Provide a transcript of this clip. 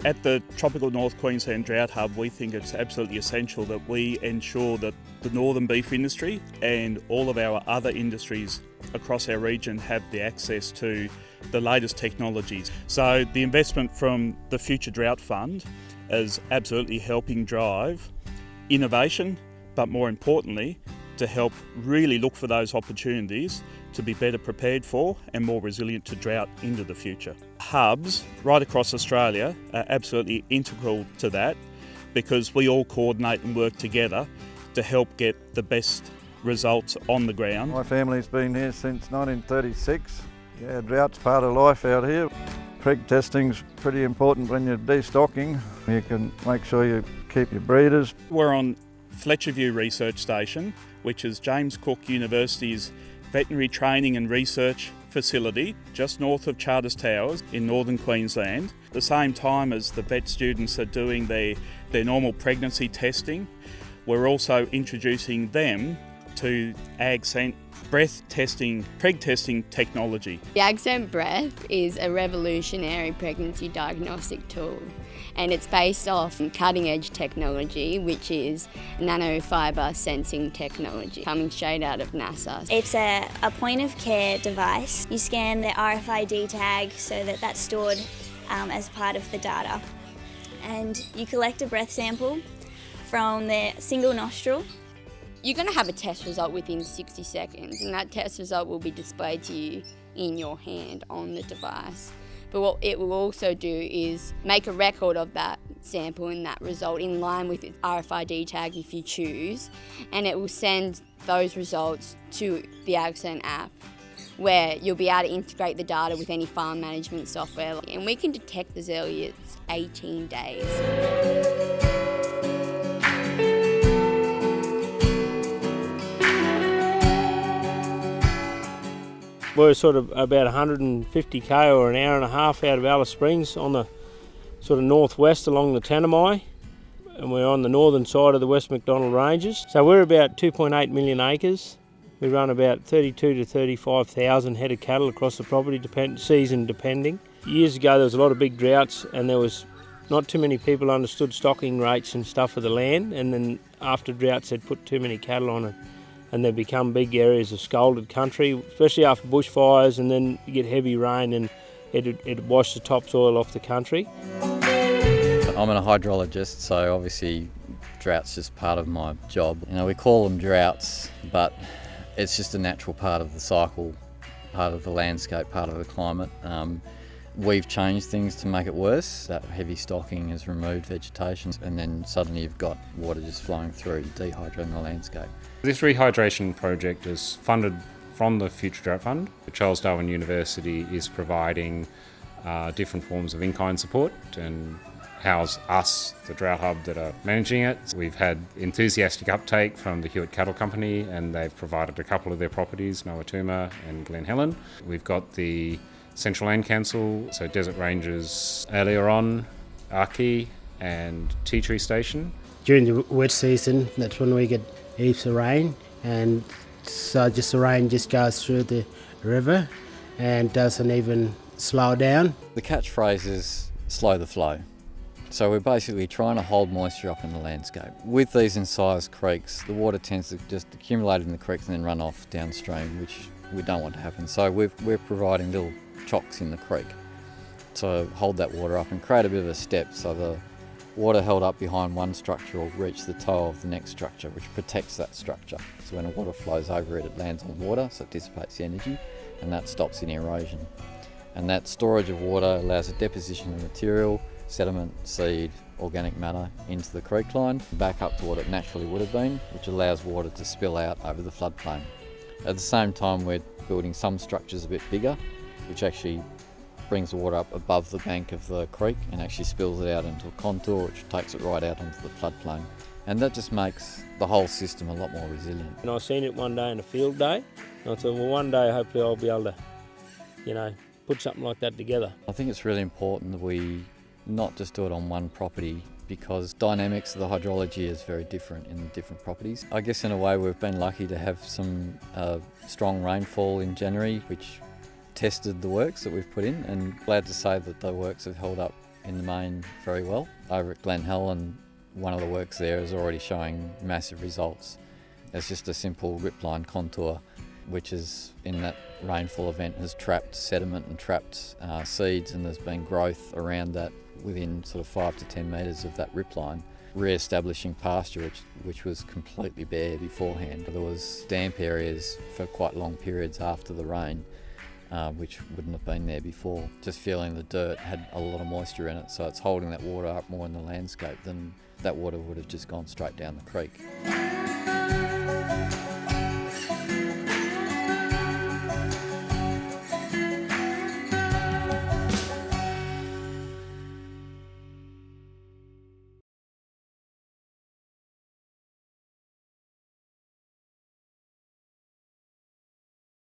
At the Tropical North Queensland Drought Hub, we think it's absolutely essential that we ensure that the northern beef industry and all of our other industries across our region have the access to the latest technologies. So the investment from the Future Drought Fund is absolutely helping drive innovation, but more importantly, to help really look for those opportunities to be better prepared for and more resilient to drought into the future. Hubs right across Australia are absolutely integral to that because we all coordinate and work together to help get the best results on the ground. My family's been here since 1936. Yeah, drought's part of life out here. Preg testing's pretty important when you're destocking. You can make sure you keep your breeders. We're on Fletcherview Research Station, which is James Cook University's veterinary training and research facility just north of Charters Towers in northern Queensland. At the same time as the vet students are doing their normal pregnancy testing, we're also introducing them to AgScent breath testing, preg testing technology. The AgScent Breath is a revolutionary pregnancy diagnostic tool, and it's based off cutting edge technology, which is nanofibre sensing technology coming straight out of NASA. It's a point of care device. You scan the RFID tag so that that's stored as part of the data, and you collect a breath sample from the single nostril. You're going to have a test result within 60 seconds, and that test result will be displayed to you in your hand on the device. But what it will also do is make a record of that sample and that result in line with its RFID tag if you choose, and it will send those results to the AgScent app, where you'll be able to integrate the data with any farm management software, and we can detect as early as 18 days. We're sort of about 150k or an hour and a half out of Alice Springs on the sort of northwest along the Tanami, and we're on the northern side of the West MacDonnell Ranges. So we're about 2.8 million acres. We run about 32 to 35,000 head of cattle across the property, season depending. Years ago there was a lot of big droughts and there was not too many people understood stocking rates and stuff for the land, and then after droughts they'd put too many cattle on it, and they become big areas of scalded country, especially after bushfires, and then you get heavy rain and it'd wash the topsoil off the country. I'm a hydrologist, so obviously drought's just part of my job. You know, we call them droughts, but it's just a natural part of the cycle, part of the landscape, part of the climate. We've changed things to make it worse. That heavy stocking has removed vegetation, and then suddenly you've got water just flowing through, dehydrating the landscape. This rehydration project is funded from the Future Drought Fund. Charles Darwin University is providing different forms of in-kind support and house us, the Drought Hub, that are managing it. We've had enthusiastic uptake from the Hewitt Cattle Company, and they've provided a couple of their properties, Noatuma and Glen Helen. We've got the Central Land Council, so Desert Ranges earlier on, Arki and Tea Tree Station. During the wet season, that's when we get heaps of rain, and so just the rain just goes through the river and doesn't even slow down. The catchphrase is slow the flow. So we're basically trying to hold moisture up in the landscape. With these incised creeks, the water tends to just accumulate in the creeks and then run off downstream, which we don't want to happen. So we're providing little chocks in the creek to hold that water up and create a bit of a step, so the water held up behind one structure will reach the toe of the next structure, which protects that structure. So when the water flows over it, it lands on water, so it dissipates the energy, and that stops any erosion. And that storage of water allows a deposition of material, sediment, seed, organic matter into the creek line, back up to what it naturally would have been, which allows water to spill out over the floodplain. At the same time, we're building some structures a bit bigger, which actually brings the water up above the bank of the creek and actually spills it out into a contour, which takes it right out onto the floodplain. And that just makes the whole system a lot more resilient. And I seen it one day in a field day, and I thought, well, one day hopefully I'll be able to, put something like that together. I think it's really important that we not just do it on one property, because dynamics of the hydrology is very different in different properties. I guess in a way we've been lucky to have some strong rainfall in January, which tested the works that we've put in, and glad to say that the works have held up in the main very well. Over at Glen Helen, one of the works there is already showing massive results. It's just a simple ripline contour, which is in that rainfall event has trapped sediment and trapped seeds, and there's been growth around that within sort of 5 to 10 metres of that ripline, re-establishing pasture which was completely bare beforehand. There was damp areas for quite long periods after the rain, which wouldn't have been there before. Just feeling the dirt had a lot of moisture in it, so it's holding that water up more in the landscape than that water would have just gone straight down the creek.